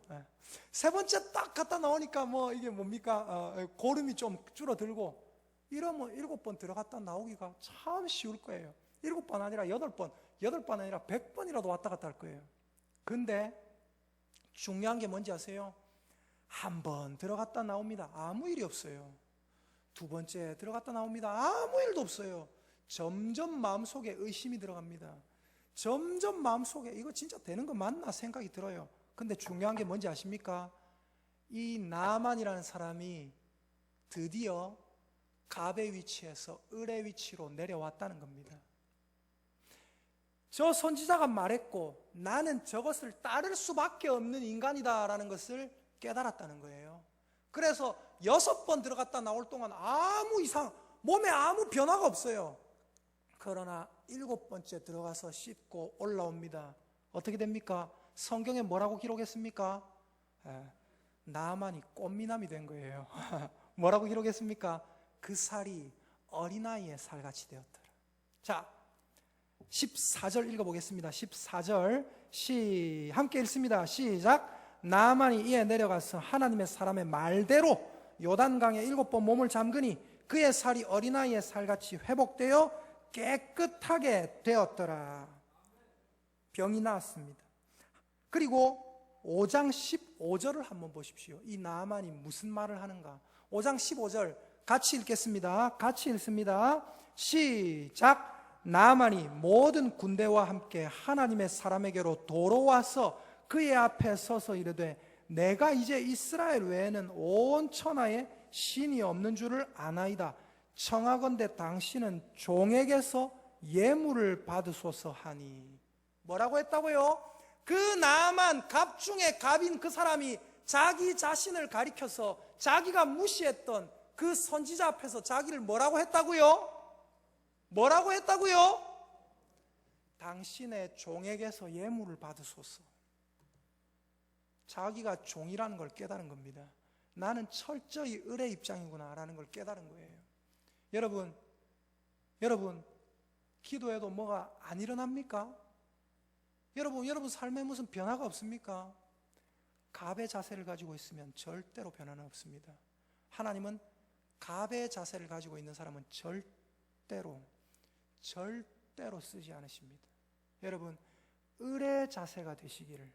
세 번째 딱 갔다 나오니까 뭐 이게 뭡니까? 고름이 좀 줄어들고, 이러면 7번 들어갔다 나오기가 참 쉬울 거예요. 7번 아니라 8번, 8번 아니라 100번이라도 왔다 갔다 할 거예요. 근데 중요한 게 뭔지 아세요? 한 번 들어갔다 나옵니다. 아무 일이 없어요. 두 번째 들어갔다 나옵니다. 아무 일도 없어요. 점점 마음속에 의심이 들어갑니다. 점점 마음속에 이거 진짜 되는 거 맞나 생각이 들어요. 근데 중요한 게 뭔지 아십니까? 이 나만이라는 사람이 드디어 갑의 위치에서 을의 위치로 내려왔다는 겁니다. 저 선지자가 말했고 나는 저것을 따를 수밖에 없는 인간이다라는 것을 깨달았다는 거예요. 그래서 6번 들어갔다 나올 동안 몸에 아무 변화가 없어요. 그러나 7번째 들어가서 씻고 올라옵니다. 어떻게 됩니까? 성경에 뭐라고 기록했습니까? 나만이 꽃미남이 된 거예요. 뭐라고 기록했습니까? 그 살이 어린아이의 살같이 되었더라. 자, 14절 읽어보겠습니다. 14절 함께 읽습니다. 시작. 나만이 이에 내려가서 하나님의 사람의 말대로 요단강에 7번 몸을 잠그니 그의 살이 어린아이의 살같이 회복되어 깨끗하게 되었더라. 병이 나았습니다. 그리고 5장 15절을 한번 보십시오. 이 나만이 무슨 말을 하는가? 5장 15절 같이 읽겠습니다. 같이 읽습니다. 시작. 나만이 모든 군대와 함께 하나님의 사람에게로 돌아와서 그의 앞에 서서 이르되 내가 이제 이스라엘 외에는 온 천하에 신이 없는 줄을 아나이다. 청하건대 당신은 종에게서 예물을 받으소서 하니. 뭐라고 했다고요? 그 나만 갑 중에 갑인 그 사람이 자기 자신을 가리켜서 자기가 무시했던 그 선지자 앞에서 자기를 뭐라고 했다고요? 뭐라고 했다고요? 당신의 종에게서 예물을 받으소서. 자기가 종이라는 걸 깨달은 겁니다. 나는 철저히 을의 입장이구나 라는 걸 깨달은 거예요. 여러분 기도해도 뭐가 안 일어납니까? 여러분 삶에 무슨 변화가 없습니까? 갑의 자세를 가지고 있으면 절대로 변화는 없습니다. 하나님은 갑의 자세를 가지고 있는 사람은 절대로 쓰지 않으십니다. 여러분 을의 자세가 되시기를,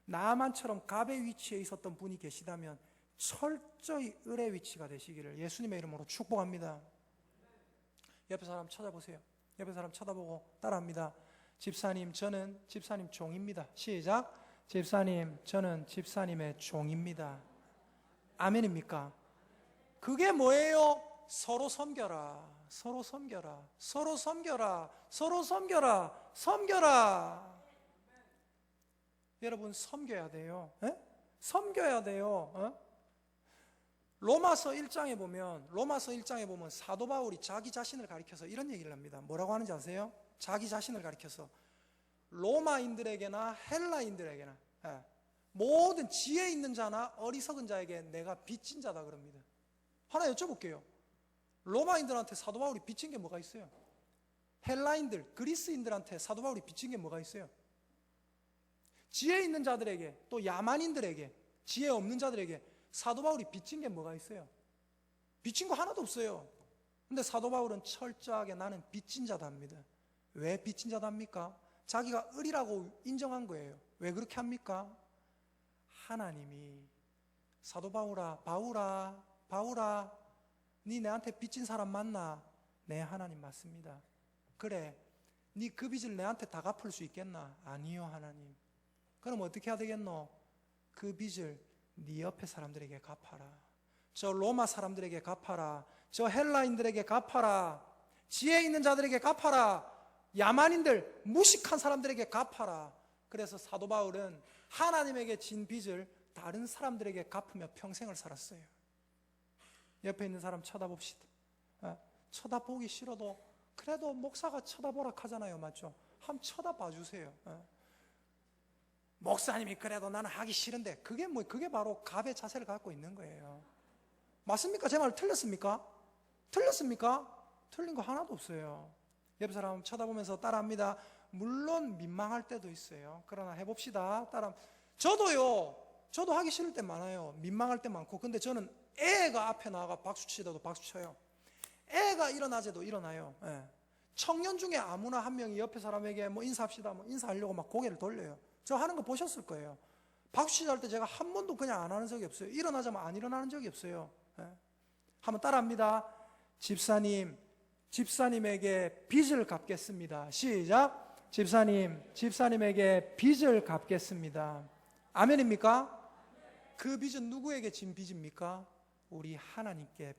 나만처럼 갑의 위치에 있었던 분이 계시다면 철저히 을의 위치가 되시기를 예수님의 이름으로 축복합니다. 옆에 사람 찾아보세요. 옆에 사람 쳐다보고 따라합니다. 집사님, 저는 집사님 종입니다. 시작. 집사님, 저는 집사님의 종입니다. 아멘입니까? 그게 뭐예요? 서로 섬겨라. 서로 섬겨라. 서로 섬겨라. 서로 섬겨라. 섬겨라. 여러분 섬겨야 돼요. 섬겨야 돼요. 로마서 1장에 보면 사도 바울이 자기 자신을 가리켜서 이런 얘기를 합니다. 뭐라고 하는지 아세요? 자기 자신을 가리켜서 로마인들에게나 헬라인들에게나 모든 지혜 있는 자나 어리석은 자에게 내가 빚진 자다 그럽니다. 하나 여쭤볼게요. 로마인들한테 사도 바울이 빚진 게 뭐가 있어요? 헬라인들, 그리스인들한테 사도 바울이 빚진 게 뭐가 있어요? 지혜 있는 자들에게, 또 야만인들에게, 지혜 없는 자들에게 사도 바울이 빚진 게 뭐가 있어요? 빚진 거 하나도 없어요. 근데 사도 바울은 철저하게 나는 빚진 자다 합니다. 왜 빚진 자다 합니까? 자기가 을이라고 인정한 거예요. 왜 그렇게 합니까? 하나님이 사도 바울아 니 내한테 빚진 사람 맞나? 네, 하나님 맞습니다. 그래, 네 그 빚을 내한테 다 갚을 수 있겠나? 아니요, 하나님. 그럼 어떻게 해야 되겠노? 그 빚을 네 옆에 사람들에게 갚아라. 저 로마 사람들에게 갚아라. 저 헬라인들에게 갚아라. 지혜 있는 자들에게 갚아라. 야만인들, 무식한 사람들에게 갚아라. 그래서 사도 바울은 하나님에게 진 빚을 다른 사람들에게 갚으며 평생을 살았어요. 옆에 있는 사람 쳐다봅시다. 쳐다보기 싫어도 그래도 목사가 쳐다보라 하잖아요. 맞죠? 한번 쳐다봐 주세요. 목사님이 그래도 나는 하기 싫은데, 그게 바로 갑의 자세를 갖고 있는 거예요. 맞습니까? 제 말 틀렸습니까? 틀렸습니까? 틀린 거 하나도 없어요. 옆 사람 쳐다보면서 따라합니다. 물론 민망할 때도 있어요. 그러나 해봅시다. 저도 하기 싫을 때 많아요. 민망할 때 많고. 근데 저는 애가 앞에 나와가 박수 치더라도 박수 쳐요. 애가 일어나재도 일어나요. 청년 중에 아무나 한 명이 옆에 사람에게 뭐 인사합시다, 뭐 인사하려고 막 고개를 돌려요. 저 하는 거 보셨을 거예요. 박수 치자 할 때 제가 한 번도 그냥 안 하는 적이 없어요. 일어나자면 안 일어나는 적이 없어요. 한번 따라합니다. 집사님에게 빚을 갚겠습니다. 시작. 집사님에게 빚을 갚겠습니다. 아멘입니까? 그 빚은 누구에게 진 빚입니까? 우리 하나님께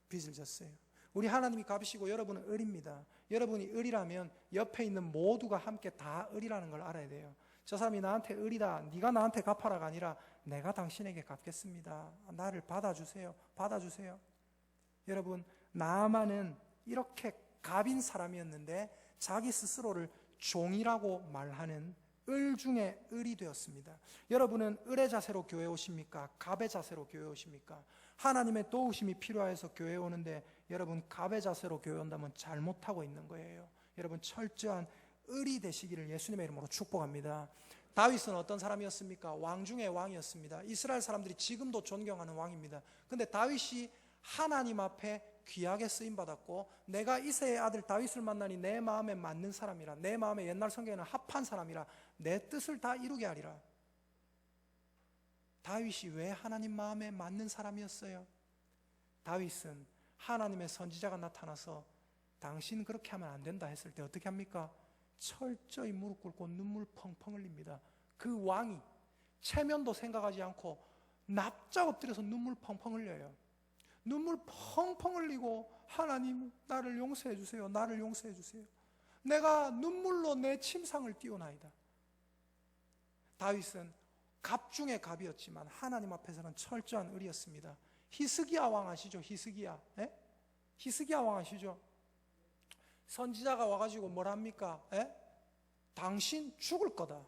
빚을 졌어요. 우리 하나님이 갚으시고 여러분은 을입니다. 여러분이 을이라면 옆에 있는 모두가 함께 다 을이라는 걸 알아야 돼요. 저 사람이 나한테 을이다, 네가 나한테 갚아라가 아니라 내가 당신에게 갚겠습니다. 나를 받아주세요. 여러분, 나아만은 이렇게 갑인 사람이었는데 자기 스스로를 종이라고 말하는 을 중에 을이 되었습니다. 여러분은 을의 자세로 교회 오십니까? 갑의 자세로 교회 오십니까? 하나님의 도우심이 필요해서 교회 오는데 여러분 갑의 자세로 교회 온다면 잘못하고 있는 거예요. 여러분 철저한 을이 되시기를 예수님의 이름으로 축복합니다. 다윗은 어떤 사람이었습니까? 왕 중에 왕이었습니다. 이스라엘 사람들이 지금도 존경하는 왕입니다. 근데 다윗이 하나님 앞에 귀하게 쓰임받았고, 내가 이새의 아들 다윗을 만나니 내 마음에 맞는 사람이라, 내 마음에 옛날 성경에는 합한 사람이라, 내 뜻을 다 이루게 하리라. 다윗이 왜 하나님 마음에 맞는 사람이었어요? 다윗은 하나님의 선지자가 나타나서 당신 그렇게 하면 안 된다 했을 때 어떻게 합니까? 철저히 무릎 꿇고 눈물 펑펑 흘립니다. 그 왕이 체면도 생각하지 않고 납작 엎드려서 눈물 펑펑 흘려요. 눈물 펑펑 흘리고 하나님 나를 용서해 주세요. 나를 용서해 주세요. 내가 눈물로 내 침상을 띄우나이다. 다윗은 갑 중에 갑이었지만 하나님 앞에서는 철저한 을이었습니다. 히스기야 왕 아시죠? 히스기야. 히스기야 왕 아시죠? 선지자가 와가지고 뭘 합니까? 당신 죽을 거다.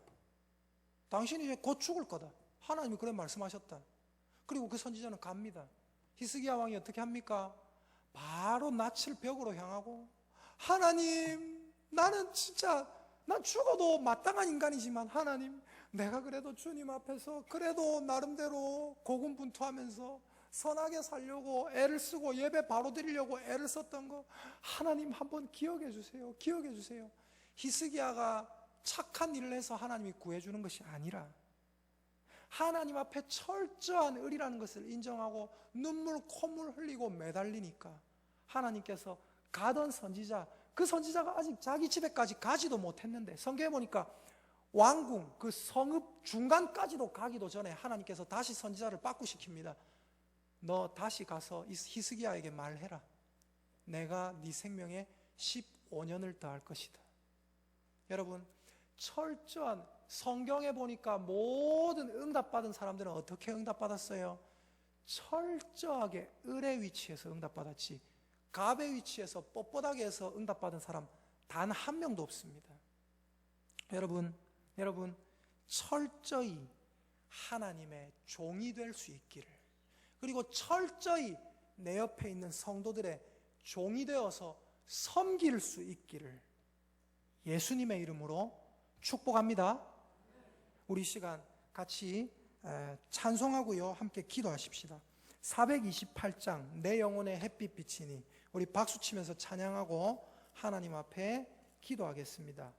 당신이 이제 곧 죽을 거다. 하나님이 그래 말씀하셨다. 그리고 그 선지자는 갑니다. 히스기야 왕이 어떻게 합니까? 바로 낯을 벽으로 향하고, 하나님, 나는 진짜 난 죽어도 마땅한 인간이지만 하나님, 내가 그래도 주님 앞에서 그래도 나름대로 고군분투하면서 선하게 살려고 애를 쓰고 예배 바로 드리려고 애를 썼던 거 하나님 한번 기억해 주세요. 기억해 주세요. 히스기야가 착한 일을 해서 하나님이 구해주는 것이 아니라 하나님 앞에 철저한 을이라는 것을 인정하고 눈물 콧물 흘리고 매달리니까 하나님께서 가던 선지자, 그 선지자가 아직 자기 집에까지 가지도 못했는데 성경에 보니까 왕궁 그 성읍 중간까지도 가기도 전에 하나님께서 다시 선지자를 바꾸시킵니다. 너 다시 가서 히스기야에게 말해라. 내가 네 생명에 15년을 더할 것이다. 여러분, 철저한, 성경에 보니까 모든 응답받은 사람들은 어떻게 응답받았어요? 철저하게 을의 위치에서 응답받았지, 갑의 위치에서 뻣뻣하게 해서 응답받은 사람 단 한 명도 없습니다. 여러분, 철저히 하나님의 종이 될 수 있기를, 그리고 철저히 내 옆에 있는 성도들의 종이 되어서 섬길 수 있기를 예수님의 이름으로 축복합니다. 우리 시간 같이 찬송하고요, 함께 기도하십시다. 428장 내 영혼의 햇빛 비치니, 우리 박수 치면서 찬양하고 하나님 앞에 기도하겠습니다.